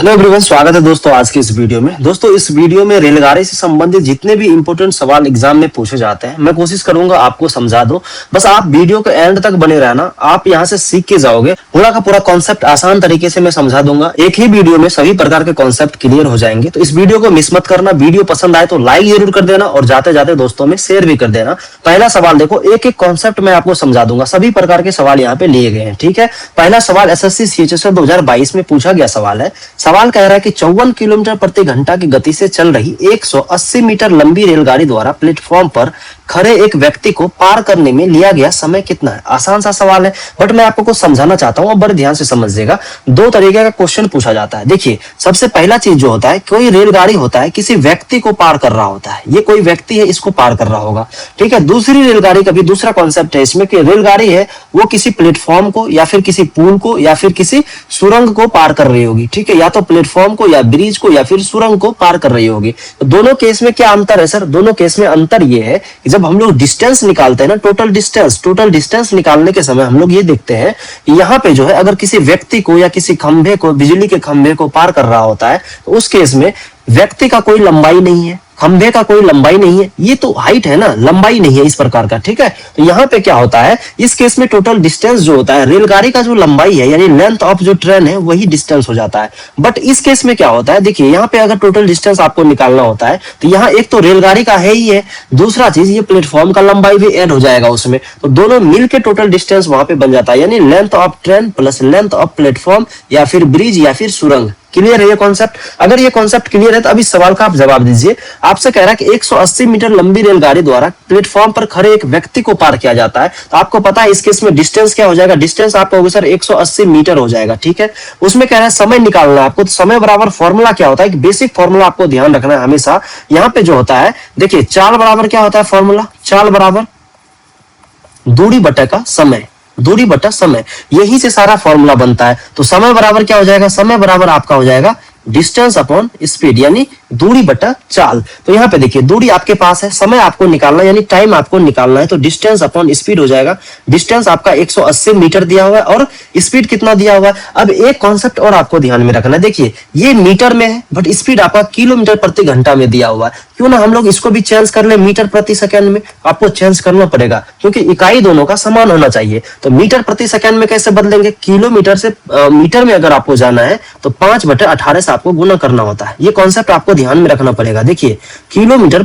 Hello everyone, स्वागत है दोस्तों आज की इस वीडियो में। दोस्तों इस वीडियो में रेलगाड़ी से संबंधित जितने भी इंपॉर्टेंट सवाल एग्जाम में पूछे जाते हैं मैं कोशिश करूंगा आपको समझा दूं। बस आप वीडियो के एंड तक बने रहना, आप यहां से सीख के जाओगे। पूरा का पूरा कॉन्सेप्ट आसान तरीके से मैं समझा दूंगा। एक ही वीडियो में सभी प्रकार के कॉन्सेप्ट क्लियर हो जाएंगे। तो इस वीडियो को मिस मत करना। वीडियो पसंद आए तो लाइक जरूर कर देना और जाते जाते दोस्तों में शेयर भी कर देना। पहला सवाल देखो, एक एक कॉन्सेप्ट मैं आपको समझा दूंगा। सभी प्रकार के सवाल यहाँ पे लिए गए हैं, ठीक है। पहला सवाल एसएससी सीएचएसएल 2022 में पूछा गया सवाल है। सवाल कह रहा है कि 54 किलोमीटर प्रति घंटा की गति से चल रही 180 मीटर लंबी रेलगाड़ी द्वारा प्लेटफॉर्म पर खड़े एक व्यक्ति को पार करने में लिया गया समय कितना है। आसान सा सवाल है, बट मैं आपको कुछ समझाना चाहता हूं और बड़े ध्यान से समझिएगा। दो तरीके का क्वेश्चन पूछा जाता है। देखिए, सबसे पहला चीज जो होता है, कोई रेलगाड़ी होता है किसी व्यक्ति को पार कर रहा होता है। ये कोई व्यक्ति है, इसको पार कर रहा होगा, ठीक है। दूसरी रेलगाड़ी का भी दूसरा कॉन्सेप्ट है इसमें कि रेलगाड़ी है वो किसी प्लेटफॉर्म को या फिर किसी पुल को या फिर किसी सुरंग को पार कर रही होगी, ठीक है। या तो प्लेटफॉर्म को या ब्रिज को या फिर सुरंग को पार कर रही होगी। तो दोनों केस में क्या अंतर है सर? दोनों केस में अंतर ये है कि जब हम लोग डिस्टेंस निकालते हैं ना, टोटल डिस्टेंस निकालने के समय हम लोग ये देखते हैं कि यहाँ पे जो है अगर किसी व्यक्ति को या किसी खंभे को, बिजली के खंभे को पार कर रहा होता है तो उस केस में व्यक्ति का कोई लंबाई नहीं है, खंभे का कोई लंबाई नहीं है, ये तो हाइट है ना, लंबाई नहीं है इस प्रकार का, ठीक है। तो यहाँ पे क्या होता है, इस केस में टोटल डिस्टेंस जो होता है, रेलगाड़ी का जो लंबाई है यानी लेंथ ऑफ जो ट्रेन है वही डिस्टेंस हो जाता है। बट इस केस में क्या होता है, देखिए यहाँ पे अगर टोटल डिस्टेंस आपको निकालना होता है तो यहाँ एक तो रेलगाड़ी का है ही है, दूसरा चीज ये प्लेटफॉर्म का लंबाई भी ऐड हो जाएगा उसमें। तो दोनों मिलकर टोटल डिस्टेंस वहां पे बन जाता है, यानी length of train plus length of platform या फिर ब्रिज या फिर सुरंग। क्लियर है ये कॉन्सेप्ट? अगर ये कॉन्सेप्ट क्लियर है तो अब इस सवाल का आप जवाब दीजिए। आपसे कह रहा है कि 180 मीटर लंबी रेलगाड़ी द्वारा प्लेटफॉर्म पर खड़े एक व्यक्ति को पार किया जाता है। तो आपको पता है इस केस में डिस्टेंस क्या हो जाएगा? डिस्टेंस आपका होगा सर 180 मीटर हो जाएगा, ठीक है। उसमें कह रहा है समय निकालना है आपको। तो समय बराबर फॉर्मूला क्या होता है, एक बेसिक फॉर्मूला आपको ध्यान रखना है हमेशा। यहाँ पे जो होता है, देखिए चाल बराबर क्या होता है फॉर्मूला? चाल बराबर दूरी बटे का समय, दूरी बटा समय, यही से सारा फॉर्मूला बनता है। तो समय बराबर क्या हो जाएगा? समय बराबर आपका हो जाएगा डिस्टेंस अपॉन स्पीड, यानी दूरी बटा चाल। तो यहाँ पे देखिए दूरी आपके पास है, समय आपको निकालना यानी टाइम आपको निकालना है, तो डिस्टेंस अपॉन स्पीड हो जाएगा। डिस्टेंस आपका 180 मीटर दिया हुआ है और स्पीड कितना दिया हुआ है। अब एक कॉन्सेप्ट और आपको ध्यान में रखना है, देखिए ये मीटर में है बट स्पीड आपका किलोमीटर प्रति घंटा में दिया हुआ है। क्यों ना हम लोग इसको भी चेंज कर ले मीटर प्रति सेकंड में? आपको चेंज करना पड़ेगा क्योंकि इकाई दोनों का समान होना चाहिए। तो मीटर प्रति सेकंड में कैसे बदलेंगे? किलोमीटर से मीटर में अगर आपको जाना है तो 5/18 से आपको गुना करना होता है। ये कॉन्सेप्ट आपको ध्यान में रखना पड़ेगा। देखिए किलोमीटर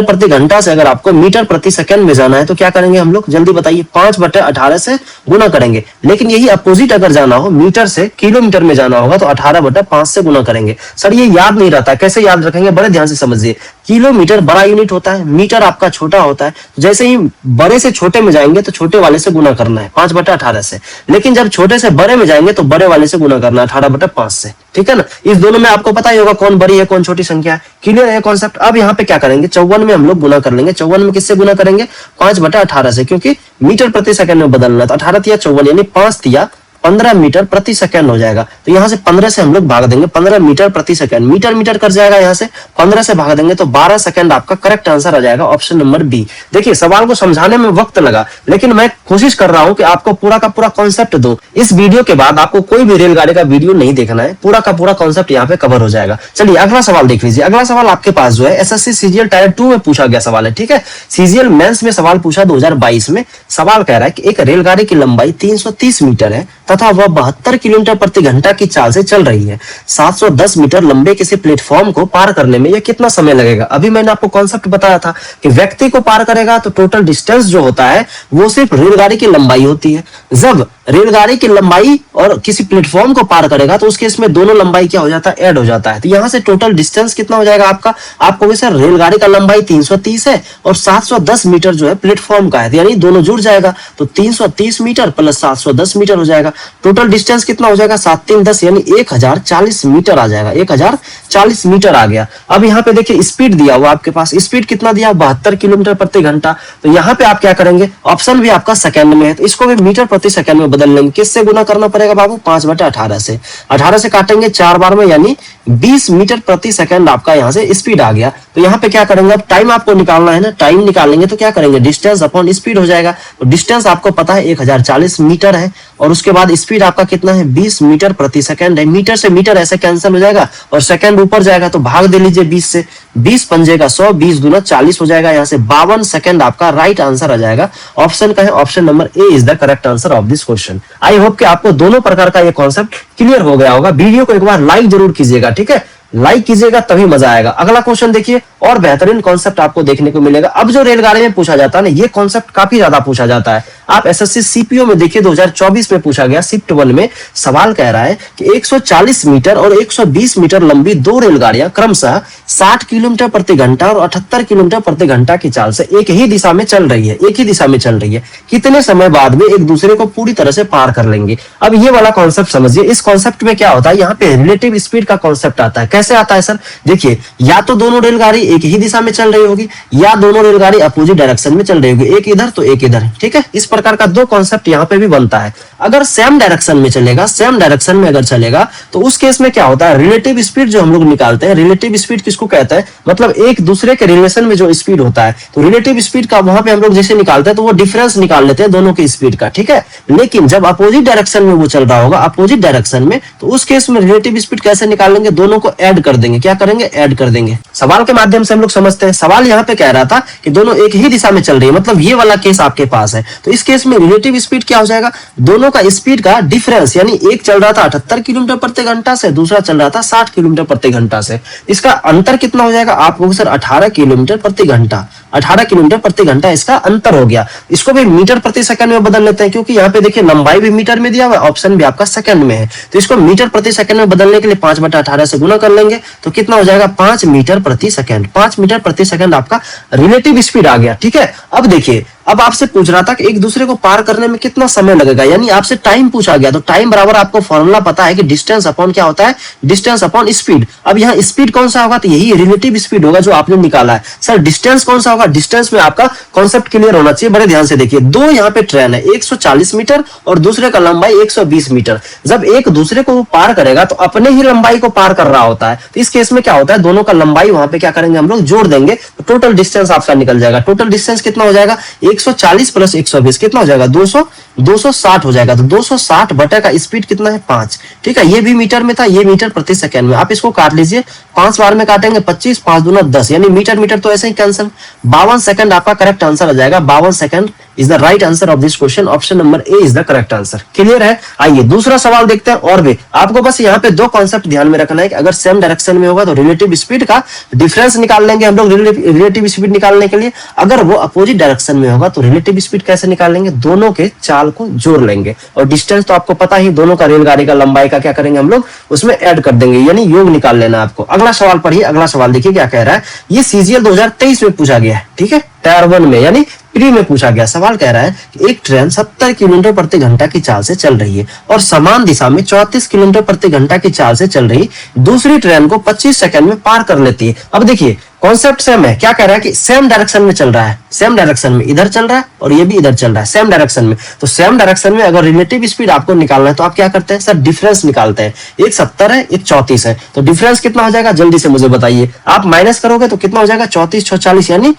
प्रति घंटा से अगर आपको मीटर प्रति सेकंड में जाना है तो क्या करेंगे हम लोग? जल्दी बताइए। 5/18 से गुना करेंगे। लेकिन यही अपोजिट अगर जाना हो, मीटर से किलोमीटर में जाना होगा तो 18/5 से गुना करेंगे। सर ये याद नहीं रहता, कैसे याद रखेंगे? बड़े ध्यान से समझिए। किलोमीटर बड़ा यूनिट होता है, मीटर आपका छोटा होता है। जैसे ही बड़े से छोटे में जाएंगे तो छोटे वाले से गुना करना है 5/18 से, लेकिन जब छोटे से बड़े में जाएंगे तो बड़े वाले से गुना करना है 18/5 से, ठीक है ना। इस दोनों में आपको पता ही होगा कौन बड़ी है कौन छोटी संख्या है। क्लियर है कॉन्सेप्ट? अब यहाँ पे क्या करेंगे, 54 में हम लोग गुना कर लेंगे। 54 में किससे गुना करेंगे? 5/18 से, क्योंकि मीटर प्रति सेकंड में बदलना। तो 18 या 54 यानी 5 या 15 मीटर प्रति सेकंड हो जाएगा। तो यहाँ से 15 से हम लोग भाग देंगे, 15 मीटर प्रति सेकंड, मीटर कर जाएगा। यहाँ से 15 से भाग देंगे तो 12 सेकंड आपका करेक्ट आंसर आ जाएगा, ऑप्शन नंबर बी। देखिए सवाल को समझाने में वक्त लगा, लेकिन मैं कोशिश कर रहा हूँ कि आपको पूरा का पूरा कॉन्सेप्ट दूं। इस वीडियो के बाद आपको कोई भी रेलगाड़ी का वीडियो नहीं देखना है, पूरा का पूरा कॉन्सेप्ट यहाँ पे कवर हो जाएगा। चलिए अगला सवाल देख लीजिए। अगला सवाल आपके पास जो है एसएससी सीजीएल टायर 2 में पूछा गया सवाल है, ठीक है। सीजीएल मेंस में सवाल पूछा 2022 में। सवाल कह रहा है कि एक रेलगाड़ी की लंबाई 330 मीटर है तथा वह 72 किलोमीटर प्रति घंटा की चाल से चल रही है। 710 मीटर लंबे किसी प्लेटफॉर्म को पार करने में यह कितना समय लगेगा? अभी मैंने आपको कॉन्सेप्ट बताया था कि व्यक्ति को पार करेगा तो टोटल डिस्टेंस जो होता है वो सिर्फ रेलगाड़ी की लंबाई होती है। जब रेलगाड़ी की लंबाई और किसी प्लेटफॉर्म को पार करेगा तो उसके इसमें दोनों लंबाई क्या हो जाता है? ऐड हो जाता है। तो यहाँ से टोटल डिस्टेंस कितना हो जाएगा आपका? आपको भी सर रेलगाड़ी का लंबाई 330 है और 710 मीटर जो है प्लेटफॉर्म का है, यानी दोनों जुड़ जाएगा। तो 330 मीटर प्लस 710 मीटर हो जाएगा। टोटल डिस्टेंस कितना हो जाएगा? 7 3 10 यानी 1040 मीटर आ जाएगा। 1040 मीटर आ गया। अब यहाँ पे देखिए स्पीड दिया हुआ आपके पास, स्पीड कितना दिया? 72 किलोमीटर प्रति घंटा। तो यहाँ पे आप क्या करेंगे? ऑप्शन भी आपका सेकंड में है तो इसको भी मीटर प्रति सेकंड में बदल लेंगे। किससे गुना करना पड़ेगा बाबू? 5/18 से। 18 से काटेंगे 4 बार में, यानी 20 मीटर प्रति सेकंड आपका यहाँ से स्पीड आ गया। तो यहाँ पे क्या करेंगे? अब टाइम आपको निकालना है ना, टाइम निकालेंगे तो क्या करेंगे? डिस्टेंस अपॉन स्पीड हो जाएगा। तो डिस्टेंस आपको पता है 1040 मीटर है और उसके बाद स्पीड आपका कितना है 20 मीटर प्रति सेकंड है। मीटर से मीटर ऐसे कैंसिल हो जाएगा और सेकंड ऊपर जाएगा तो भाग दे लीजिए 20 से, 20 पंजे का 100, 20 दूना 40 हो जाएगा। यहाँ से 52 सेकंड आपका राइट आंसर आ जाएगा। ऑप्शन का है option number A is the correct answer of this question. I hope कि आपको दोनों प्रकार का ये कॉन्सेप्ट क्लियर हो गया होगा। वीडियो को एक बार लाइक जरूर कीजिएगा, ठीक है, लाइक कीजिएगा तभी मजा आएगा। अगला क्वेश्चन देखिए, और बेहतरीन कॉन्सेप्ट आपको देखने को मिलेगा। अब जो रेलगाड़ी में पूछा जाता है ना, ये कॉन्सेप्ट काफी ज्यादा पूछा जाता है। आप एसएससी सीपीओ में देखिए 2024 में पूछा गया, शिफ्ट 1 में सवाल कह रहा है कि 140 मीटर और 120 मीटर लंबी दो रेलगाड़ियां क्रमशः 60 किलोमीटर प्रति घंटा और 78 किलोमीटर प्रति घंटा की चाल से एक ही दिशा में चल रही है, एक ही दिशा में चल रही है, कितने समय बाद में एक दूसरे को पूरी तरह से पार कर लेंगे। अब ये वाला कॉन्सेप्ट समझिए। इस कॉन्सेप्ट में क्या होता है, यहाँ पे रिलेटिव स्पीड का कॉन्सेप्ट आता है। कैसे आता है सर? देखिए, या तो दोनों रेलगाड़ी एक ही दिशा में चल रही होगी या दोनों रेलगाड़ी अपोजिट डायरेक्शन में चल रही होगी, एक इधर तो एक इधर, ठीक है। इस प्रकार का दो कॉन्सेप्ट यहाँ पे भी बनता है। अगर सेम डायरेक्शन में चलेगा, सेम डायरेक्शन में अगर चलेगा तो उस केस में क्या होता है, रिलेटिव स्पीड जो हम लोग निकालते हैं, रिलेटिव स्पीड किसको कहते हैं, मतलब एक दूसरे के रिलेशन में जो स्पीड होता है, तो रिलेटिव स्पीड का वहां पे हम लोग जैसे निकालते हैं तो वो डिफरेंस निकाल लेते हैं दोनों की स्पीड का, ठीक है। लेकिन जब अपोजिट डायरेक्शन में वो चल रहा होगा, अपोजिट डायरेक्शन में, तो उस केस में रिलेटिव स्पीड कैसे निकालेंगे, दोनों को ऐड कर देंगे। क्या करेंगे? ऐड कर देंगे। सवाल के माध्यम से हम लोग समझते हैं। सवाल यहाँ पे कह रहा था कि दोनों एक ही दिशा में चल रही है, मतलब ये वाला केस आपके पास है। तो इस केस में रिलेटिव स्पीड क्या हो जाएगा, दोनों का स्पीड का डिफरेंस, यानी एक चल रहा था 78 किलोमीटर प्रति घंटा से, दूसरा चल रहा था 60 किलोमीटर प्रति घंटा से। इसका अंतर कितना हो जाएगा, आप कहोगे सर 18 किलोमीटर प्रति घंटा, 18 किलोमीटर प्रति घंटा इसका अंतर हो गया। इसको भी मीटर प्रति सेकंड में बदल लेते हैं, क्योंकि यहाँ पे देखिए लंबाई भी मीटर में दिया हुआ है, ऑप्शन भी आपका सेकंड में है। तो इसको मीटर प्रति सेकंड में बदलने के लिए 5/18 से गुना कर लेंगे तो कितना हो जाएगा, 5 मीटर प्रति सेकंड। 5 मीटर प्रति सेकंड आपका रिलेटिव स्पीड आ गया, ठीक है। अब देखिए, अब आपसे पूछ रहा था कि एक दूसरे को पार करने में कितना समय लगेगा, यानी आपसे टाइम पूछा गया। तो टाइम बराबर आपको फॉर्मूला पता है कि डिस्टेंस अपॉन क्या होता है, डिस्टेंस अपॉन स्पीड। अब यहाँ स्पीड कौन सा होगा, तो यही रिलेटिव स्पीड होगा जो आपने निकाला है। सर डिस्टेंस कौन सा होगा, डिस्टेंस में आपका कॉन्सेप्ट क्लियर होना चाहिए। बड़े ध्यान से देखिए, दो यहाँ पे ट्रेन है, 140 मीटर और दूसरे का लंबाई 120 मीटर। जब एक दूसरे को पार करेगा तो अपने ही लंबाई को पार कर रहा होता है। तो इस केस में क्या होता है, दोनों का लंबाई वहां पे क्या करेंगे, हम लोग जोड़ देंगे तो टोटल डिस्टेंस आपका निकल जाएगा। टोटल डिस्टेंस कितना हो जाएगा, 140 प्लस 120 कितना हो जाएगा, 260 हो जाएगा। तो 260 बटे का स्पीड कितना है, 5, ठीक है। ये भी मीटर में था, ये मीटर प्रति सेकंड में। आप इसको काट लीजिए, 5 बार में काटेंगे 25, 5 दूना 10, यानी मीटर मीटर तो ऐसे ही कैंसिल। 52 सेकंड आपका करेक्ट आंसर आ जाएगा। 52 second is the right answer of this question. Option number A is the correct answer. Clear है? आइए दूसरा सवाल देखते हैं। और भी आपको बस यहाँ पे दो कॉन्सेप्ट ध्यान में रखना है कि अगर सेम डायरेक्शन में होगा तो रिलेटिव स्पीड का डिफरेंस निकाल लेंगे हम लोग रिलेटिव स्पीड निकालने के लिए। अगर वो अपोजिट डायरेक्शन में होगा तो रिलेटिव स्पीड कैसे निकाल लेंगे, दोनों के चाल को जोड़ लेंगे। और डिस्टेंस तो आपको पता ही, दोनों का रेलगाड़ी का लंबाई का क्या करेंगे हम लोग, उसमें ऐड कर देंगे, यानी योग निकाल लेना आपको। अगला सवाल पढ़िए। अगला सवाल देखिए क्या कह रहा है। ये सीजीएल 2023 में पूछा गया है, ठीक है, टायर 1 में, यानी प्री में पूछा गया। सवाल कह रहा है कि एक ट्रेन 70 किलोमीटर प्रति घंटा की चाल से चल रही है और समान दिशा में 34 किलोमीटर प्रति घंटा की चाल से चल रही दूसरी ट्रेन को 25 सेकंड में पार कर लेती है। अब देखिए कॉन्सेप्ट सेम है। क्या कह रहा है कि सेम डायरेक्शन में चल रहा है, सेम डायरेक्शन में, इधर चल रहा है और ये भी इधर चल रहा है, सेम डायरेक्शन में। तो सेम डायरेक्शन में अगर रिलेटिव स्पीड आपको निकालना है तो आप क्या करते हैं सर, डिफरेंस निकालते हैं। एक 70 है, एक 34 है, तो डिफरेंस कितना हो जाएगा, जल्दी से मुझे बताइए। आप माइनस करोगे तो कितना हो जाएगा, 34 46, यानी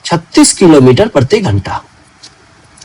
36 किलोमीटर प्रति घंटा।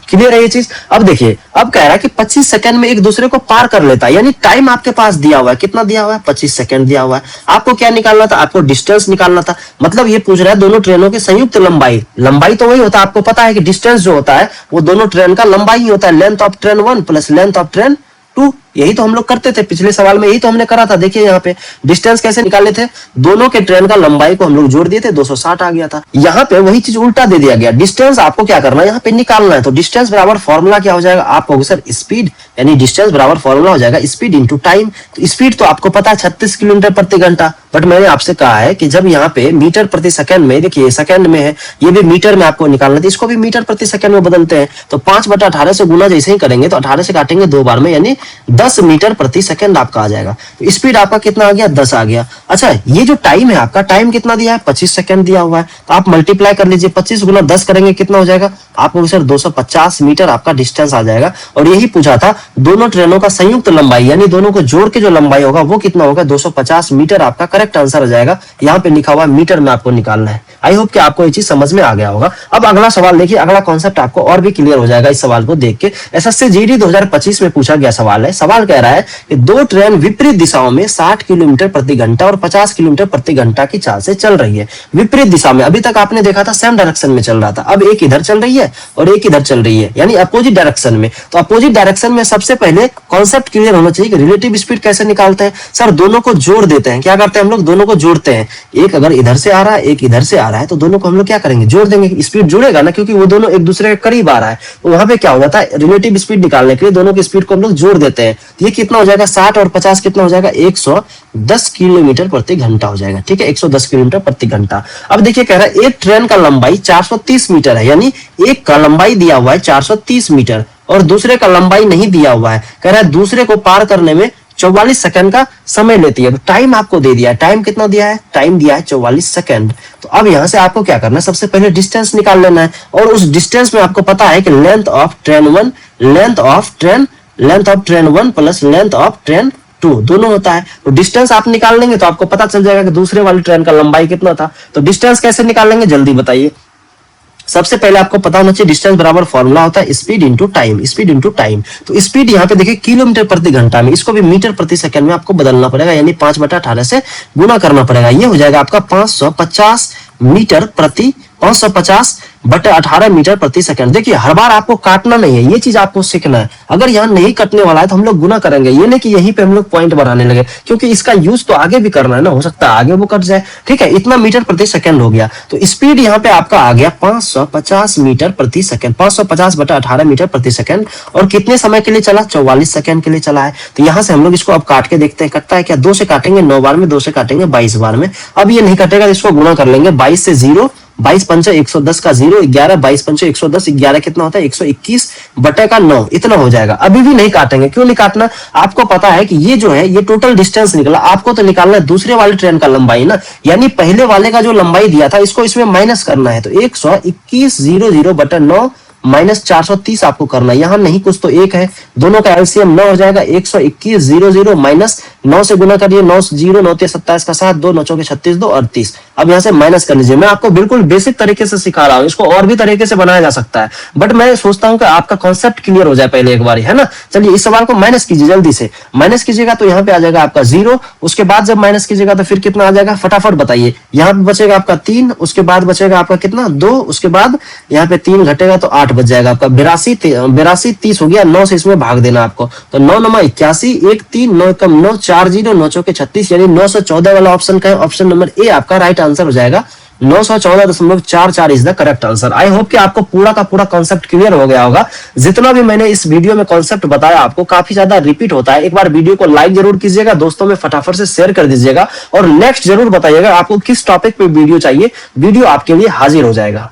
क्लियर है ये चीज? अब देखिए, अब कह रहा है कि 25 सेकंड में एक दूसरे को पार कर लेता है, यानी टाइम आपके पास दिया हुआ है। कितना दिया हुआ है, 25 सेकंड दिया हुआ है। आपको क्या निकालना था, आपको डिस्टेंस निकालना था। मतलब ये पूछ रहा है दोनों ट्रेनों की संयुक्त लंबाई। लंबाई तो वही होता है, आपको पता है कि डिस्टेंस जो होता है वो दोनों ट्रेन का लंबाई ही होता है। Length of train 1 plus length of train 2। यही तो हम लोग करते थे पिछले सवाल में, यही तो हमने करा था। देखिए यहाँ पे डिस्टेंस कैसे निकाले थे, दोनों के ट्रेन का लंबाई को हम लोग जोड़ दिए थे, 260 आ गया था। यहाँ पे वही चीज उल्टा दे दिया गया। डिस्टेंस आपको क्या करना है, यहाँ पे निकालना है। तो डिस्टेंस बराबर फॉर्मूला क्या हो जाएगा, आप कहोगे सर स्पीड, यानी डिस्टेंस बराबर फॉर्मूला हो जाएगा स्पीड इंटू टाइम। तो स्पीड तो आपको पता है 36 किलोमीटर प्रति घंटा, बट मैंने आपसे कहा है कि जब यहाँ पे मीटर प्रति सेकंड में, देखिए सेकंड में है, ये भी मीटर में आपको निकालना है, तो इसको भी मीटर प्रति सेकंड में बदलते हैं। तो 5/18 से गुना जैसे ही करेंगे तो 18 से काटेंगे 2 बार में, यानी 10 मीटर प्रति सेकंड आपका आ जाएगा। तो स्पीड आपका कितना आ गया, 10 आ गया। अच्छा, ये जो टाइम है आपका, टाइम कितना दिया है, 25 सेकंड दिया हुआ है। तो आप मल्टीप्लाई कर लीजिए, 25 गुना 10 करेंगे कितना हो जाएगा, आपको सर 250 मीटर आपका डिस्टेंस आ जाएगा। और यही पूछा था दोनों ट्रेनों का संयुक्त लंबाई यानी दोनों को जोड़ के जो लंबाई होगा वो कितना होगा, 250 मीटर आपका करेक्ट आंसर हो जाएगा। यहाँ पे लिखा हुआ मीटर में आपको निकालना है। आई होप कि आपको ये चीज समझ में आ गया होगा। अब अगला सवाल देखिए, अगला कॉन्सेप्ट आपको और भी क्लियर हो जाएगा इस सवाल को देख के। एसएससी जीडी 2025 में पूछा गया सवाल है। सवाल कह रहा है कि दो ट्रेन विपरीत दिशाओं में 60 किलोमीटर प्रति घंटा और 50 किलोमीटर प्रति घंटा की चाल से चल रही है। विपरीत दिशा में, अभी तक आपने देखा था सेम डायरेक्शन में चल रहा था, अब एक इधर चल रही है और एक इधर चल रही है, यानी अपोजिट डायरेक्शन में। तो अपोजिट डायरेक्शन में सबसे पहले कॉन्सेप्ट क्लियर होना चाहिए कि रिलेटिव स्पीड कैसे निकालते हैं। सर दोनों को जोड़ देते हैं। क्या करते हैं हम लोग, दोनों को जोड़ते हैं। एक अगर इधर से आ रहा है, एक इधर से आ रहा है, तो दोनों को हम लोग क्या करेंगे, जोड़ देंगे। स्पीड जुड़ेगा ना, क्योंकि वो दोनों एक दूसरे के करीब आ रहा है। तो वहां पे क्या हो जाता है, रिलेटिव स्पीड निकालने के लिए दोनों की स्पीड को हम लोग जोड़ देते हैं। तो ये कितना हो जाएगा, 60 और 50 कितना हो जाएगा, 110 किलोमीटर प्रति घंटा हो जाएगा। ठीक है, 110 किलोमीटर प्रति घंटा। अब देखिए कह रहा है एक ट्रेन का लंबाई 430 मीटर है, यानी एक का लंबाई दिया हुआ है 430 मीटर और दूसरे का लंबाई नहीं दिया हुआ है। कह रहा है दूसरे को पार करने में 44 सेकंड का समय लेती है। तो टाइम आपको दे दिया है, टाइम कितना दिया है, टाइम दिया है 44 सेकंड। तो अब यहां से आपको क्या करना है, सबसे पहले डिस्टेंस निकाल लेना है। और उस डिस्टेंस में आपको पता है कि length of train 1 plus length of train 2 दोनों होता है। तो डिस्टेंस आप निकाल लेंगे तो आपको पता चल जाएगा कि दूसरे वाली ट्रेन का लंबाई कितना था। तो डिस्टेंस कैसे निकाल लेंगे, जल्दी बताइए। सबसे पहले आपको पता होना चाहिए डिस्टेंस बराबर फॉर्मूला होता है speed into time, speed into time. तो स्पीड यहाँ पे देखिए किलोमीटर प्रति घंटा में, इसको भी मीटर प्रति सेकंड में आपको बदलना पड़ेगा, यानी 5/18 से गुना करना पड़ेगा। ये हो जाएगा आपका 550 मीटर प्रति 550/18 मीटर प्रति सेकंड। देखिए हर बार आपको काटना नहीं है, ये चीज आपको सीखना है। अगर यहाँ नहीं कटने वाला है तो हम लोग गुना करेंगे, ये नहीं कि यहीं पे हम लोग पॉइंट बढ़ाने लगे, क्योंकि इसका यूज तो आगे भी करना है ना, हो सकता है आगे वो कट जाए। ठीक है, इतना मीटर प्रति सेकंड हो गया। तो स्पीड यहाँ पे आपका आ गया 550 मीटर प्रति सेकंड, 550/18 मीटर प्रति सेकंड। और कितने समय के लिए चला, 44 सेकंड के लिए चला है। तो यहाँ से हम लोग इसको अब काट के देखते हैं, कटता है क्या, 2 से काटेंगे 9 बार में, 2 से काटेंगे 22 बार में। अब ये नहीं कटेगा, इसको गुना कर लेंगे 22 से 0, 22 पंचे 110 का 0, 11, 22 पंचे 110, 11 कितना होता है 121/9, इतना हो जाएगा। अभी भी नहीं काटेंगे, क्यों नहीं काटना, आपको पता है कि ये जो है ये टोटल डिस्टेंस निकला, आपको तो निकालना है दूसरे वाले ट्रेन का लंबाई ना, यानी पहले वाले का जो लंबाई दिया था इसको इसमें माइनस करना है। तो 121/9 माइनस 430 आपको करना है। यहाँ नहीं कुछ तो एक है, दोनों का एलसीएम 9 हो जाएगा। 121/00 माइनस 9 से गुना करिए, 9 0 9 27 का 7, 2 9 चौके 36, 2 38। अब यहाँ से माइनस कर लीजिए। मैं आपको बिल्कुल बेसिक तरीके से सिखा रहा हूँ, इसको और भी तरीके से बनाया जा सकता है, बट मैं सोचता हूँ कि आपका कॉन्सेप्ट क्लियर हो जाए पहले एक बार, है ना। चलिए इस सवाल को माइनस कीजिए, जल्दी से माइनस कीजिएगा तो यहाँ पे आ जाएगा आपका 0। उसके बाद जब माइनस कीजिएगा तो फिर कितना आ जाएगा, फटाफट बताइए। यहाँ पे बचेगा आपका 3, उसके बाद बचेगा आपका कितना 2, उसके बाद यहाँ पे 3 घटेगा तो 8 बच जाएगा आपका। 82 30 हो गया, 9 से इसमें भाग देना आपको। तो 9 9 81, 1 3 9 कम 9 4 0 9 चौके 36, यानी 914 वाला ऑप्शन का है, ऑप्शन नंबर ए आपका राइट आंसर हो जाएगा। 914.44 is the correct answer. I hope कि आपको पूरा का पूरा कॉन्सेप्ट क्लियर हो गया होगा। जितना भी मैंने इस वीडियो में कॉन्सेप्ट बताया आपको काफी ज्यादा रिपीट होता है। एक बार वीडियो को लाइक जरूर कीजिएगा, दोस्तों में फटाफट से शेयर कर दीजिएगा और नेक्स्ट जरूर बताइएगा आपको किस टॉपिक पे वीडियो चाहिए, वीडियो आपके लिए हाजिर हो जाएगा।